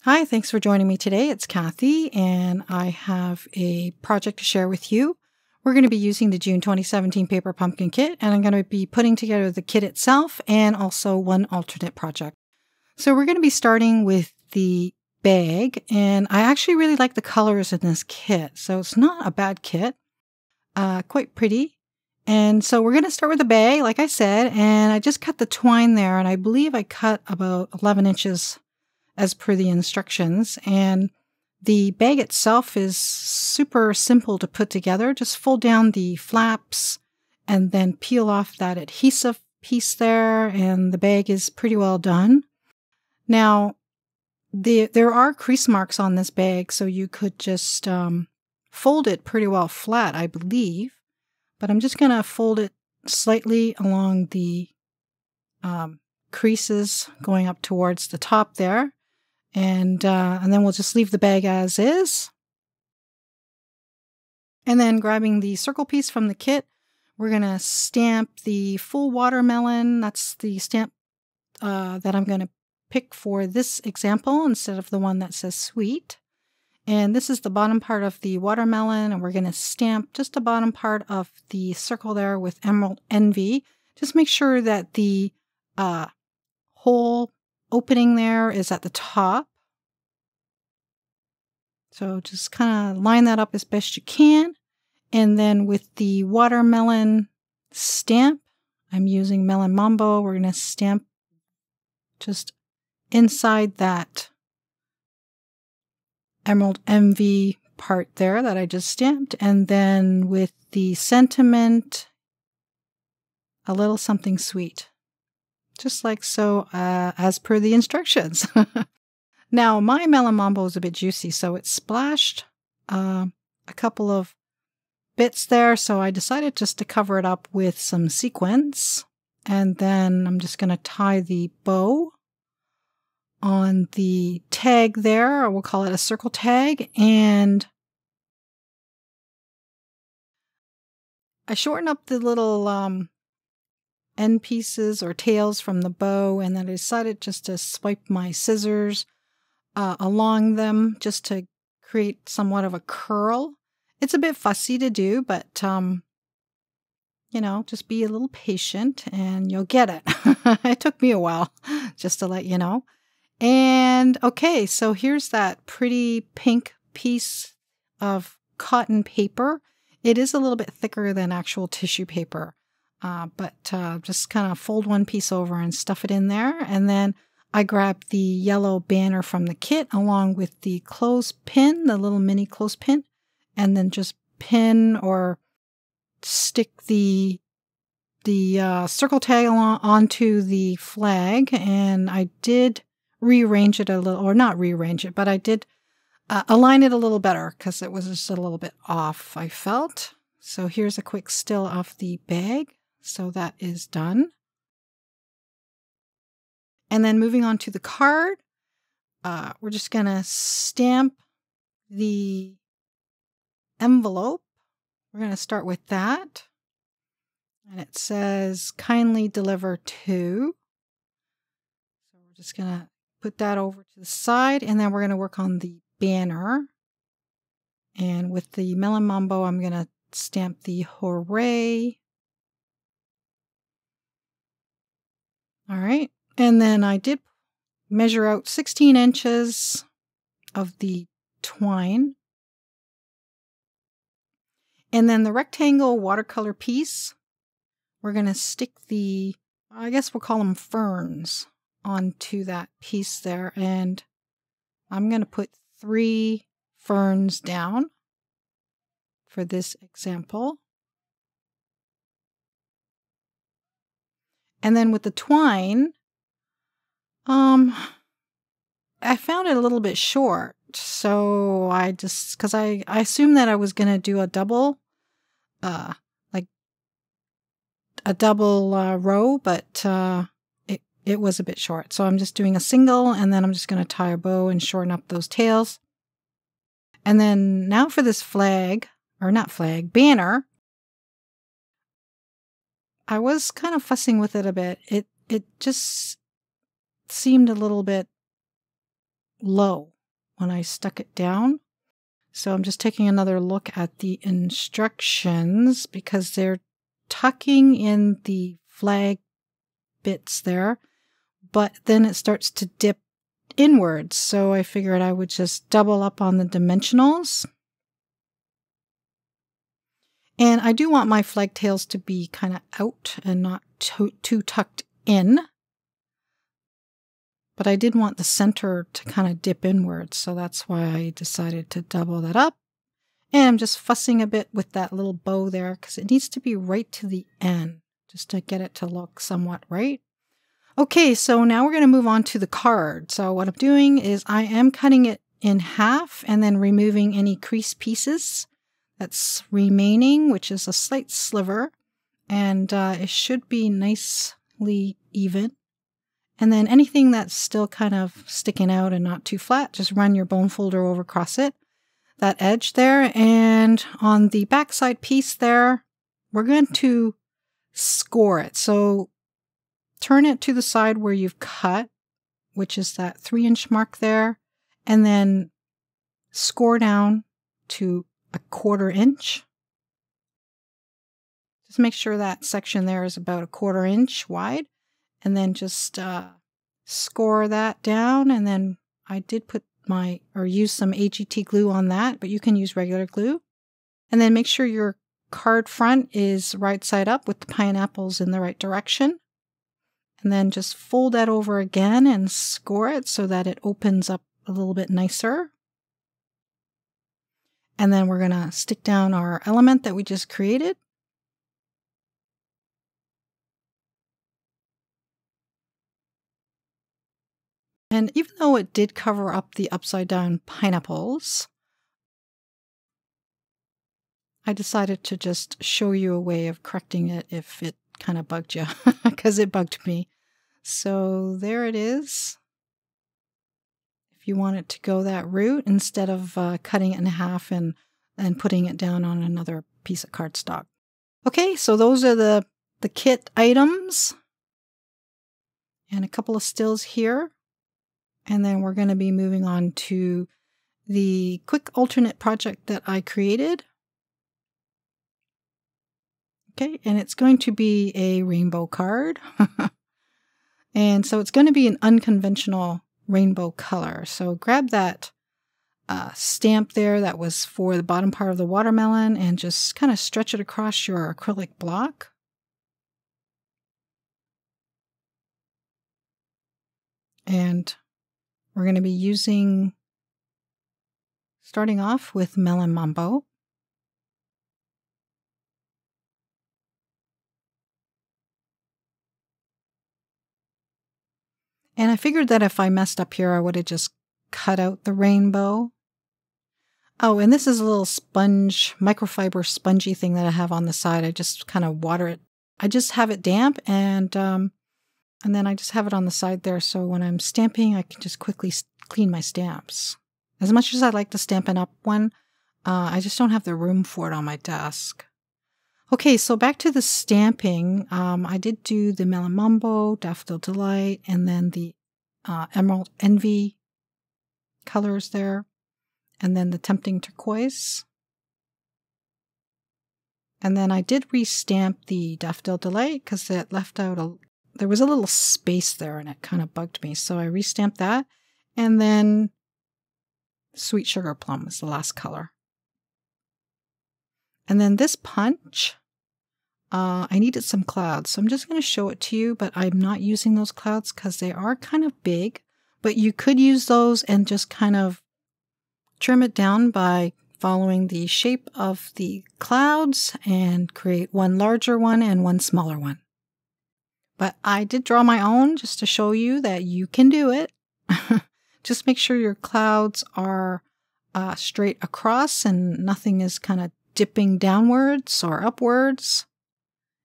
Hi, thanks for joining me today. It's Kathie, and I have a project to share with you. We're going to be using the June 2017 paper pumpkin kit, and I'm going to be putting together the kit itself and also one alternate project. So we're going to be starting with the bag, and I actually really like the colors in this kit. So it's not a bad kit, quite pretty. And so we're going to start with the bag, like I said, and I just cut the twine there, and I believe I cut about 11 inches as per the instructions. And the bag itself is super simple to put together. Just fold down the flaps and then peel off that adhesive piece there, and the bag is pretty well done. Now, there are crease marks on this bag, so you could just fold it pretty well flat, I believe. But I'm just going to fold it slightly along the creases going up towards the top there. And then we'll just leave the bag as is. And then grabbing the circle piece from the kit, we're going to stamp the full watermelon. That's the stamp that I'm going to pick for this example instead of the one that says sweet. And this is the bottom part of the watermelon, and we're going to stamp just the bottom part of the circle there with Emerald Envy. Just make sure that the whole opening there is at the top. So just kind of line that up as best you can. And then with the watermelon stamp, I'm using Melon Mambo. We're going to stamp just inside that Emerald Envy part there that I just stamped. And then with the sentiment, a little something sweet. Just like so, as per the instructions. Now, my Melon Mambo is a bit juicy, so it splashed a couple of bits there, so I decided just to cover it up with some sequins. And then I'm just going to tie the bow on the tag there, or we'll call it a circle tag, and I shorten up the little end pieces or tails from the bow, and then I decided just to swipe my scissors along them just to create somewhat of a curl. It's a bit fussy to do, but you know, just be a little patient and you'll get it. It took me a while, just to let you know. And okay, so here's that pretty pink piece of cotton paper. It is a little bit thicker than actual tissue paper, but just kind of fold one piece over and stuff it in there. And then I grabbed the yellow banner from the kit along with the clothespin, the little mini clothespin, and then just pin or stick the circle tag onto the flag. And I did rearrange it a little, or not rearrange it, but I did align it a little better because it was just a little bit off, I felt. So here's a quick still of the bag. So that is done. And then moving on to the card, we're just going to stamp the envelope. We're going to start with that. And it says, kindly deliver to. So we're just going to put that over to the side. And then we're going to work on the banner. And with the Melon Mambo, I'm going to stamp the hooray. All right. And then I did measure out 16 inches of the twine. And then the rectangle watercolor piece, we're going to stick the, I guess we'll call them ferns, onto that piece there. And I'm going to put 3 ferns down for this example. And then with the twine, I found it a little bit short, so I just, because I assumed that I was going to do a double, like a double row, but it was a bit short. So I'm just doing a single, and then I'm just going to tie a bow and shorten up those tails. And then now for this flag, or not flag, banner, I was kind of fussing with it a bit. It just seemed a little bit low. when I stuck it down. So I'm just taking another look at the instructions because they're tucking in the flag bits there, but then it starts to dip inwards. So I figured I would just double up on the dimensionals. And I do want my flag tails to be kind of out and not too tucked in. But I did want the center to kind of dip inwards, so that's why I decided to double that up. And I'm just fussing a bit with that little bow there because it needs to be right to the end just to get it to look somewhat right. Okay, so now we're going to move on to the card. So what I'm doing is I am cutting it in half and then removing any crease pieces that's remaining, which is a slight sliver, and it should be nicely even. And then anything that's still kind of sticking out and not too flat, just run your bone folder over across it, that edge there. And on the backside piece there, we're going to score it. So turn it to the side where you've cut, which is that 3-inch mark there, and then score down to 1/4 inch. Just make sure that section there is about 1/4 inch wide, and then just score that down. And then I did put use some AGT glue on that, but you can use regular glue. And then make sure your card front is right side up with the pineapples in the right direction. And then just fold that over again and score it so that it opens up a little bit nicer. And then we're going to stick down our element that we just created. And even though it did cover up the upside down pineapples, I decided to just show you a way of correcting it if it kind of bugged you, because it bugged me. So there it is. If you want it to go that route, instead of cutting it in half and putting it down on another piece of cardstock. Okay, so those are the kit items. And a couple of stills here. And then we're going to be moving on to the quick alternate project that I created. Okay, and it's going to be a rainbow card. And so it's going to be an unconventional rainbow color. So grab that stamp there that was for the bottom part of the watermelon and just kind of stretch it across your acrylic block. And we're going to be starting off with Melon Mambo. And I figured that if I messed up here, I would have just cut out the rainbow. Oh, and this is a little microfiber spongy thing that I have on the side. I just kind of water it. I just have it damp, and then I just have it on the side there. So when I'm stamping, I can just quickly clean my stamps. As much as I like the Stampin' Up! One, I just don't have the room for it on my desk. Okay, so back to the stamping. I did do the Melon Mambo, Daffodil Delight, and then the Emerald Envy colors there, and then the Tempting Turquoise. And then I did restamp the Daffodil Delight because it left out there was a little space there and it kind of bugged me. So I restamped that. And then Sweet Sugar Plum is the last color. And then this punch, I needed some clouds. So I'm just going to show it to you, but I'm not using those clouds because they are kind of big. But you could use those and just kind of trim it down by following the shape of the clouds and create one larger one and one smaller one. But I did draw my own just to show you that you can do it. Just make sure your clouds are straight across and nothing is kind of dipping downwards or upwards.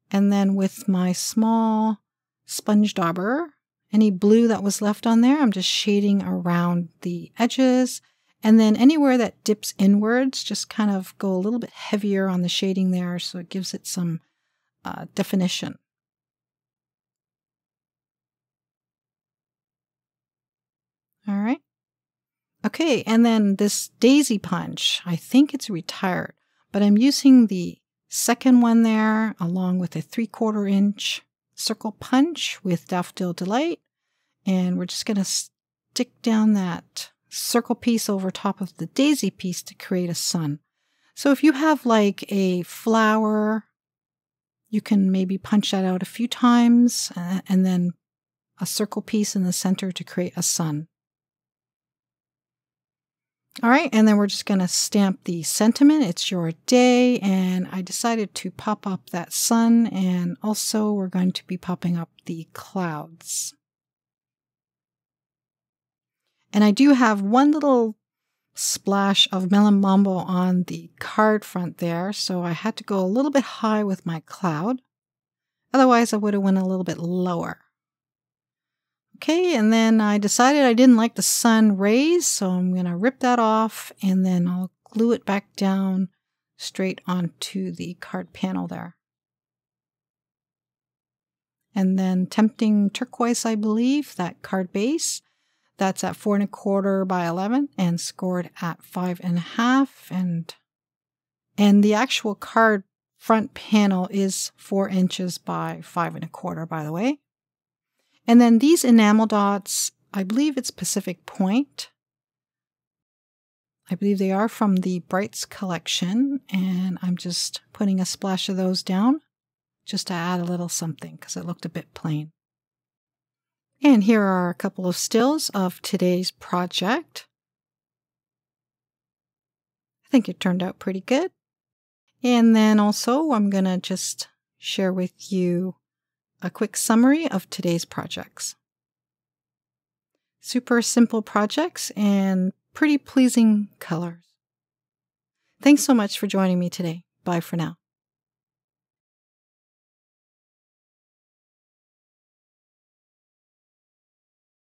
And then with my small sponge dauber, any blue that was left on there, I'm just shading around the edges. And then anywhere that dips inwards, just kind of go a little bit heavier on the shading there so it gives it some definition. All right. Okay, and then this daisy punch, I think it's retired, but I'm using the second one there along with a 3/4 inch circle punch with Daffodil Delight. And we're just going to stick down that circle piece over top of the daisy piece to create a sun. So if you have like a flower, you can maybe punch that out a few times and then a circle piece in the center to create a sun. All right, and then we're just going to stamp the sentiment, it's your day, and I decided to pop up that sun, and also we're going to be popping up the clouds. And I do have one little splash of melon mambo on the card front there, so I had to go a little bit high with my cloud. Otherwise, I would have went a little bit lower. Okay, and then I decided I didn't like the sun rays, so I'm going to rip that off, and then I'll glue it back down straight onto the card panel there. And then Tempting Turquoise, I believe, that card base. That's at 4 1/4 by 11 and scored at 5 1/2. And the actual card front panel is 4 inches by 5 1/4, by the way. And then these enamel dots, I believe it's Pacific Point. I believe they are from the Brights collection, and I'm just putting a splash of those down just to add a little something because it looked a bit plain. And here are a couple of stills of today's project. I think it turned out pretty good. And then also I'm going to just share with you a quick summary of today's projects. Super simple projects and pretty pleasing colors. Thanks so much for joining me today. Bye for now.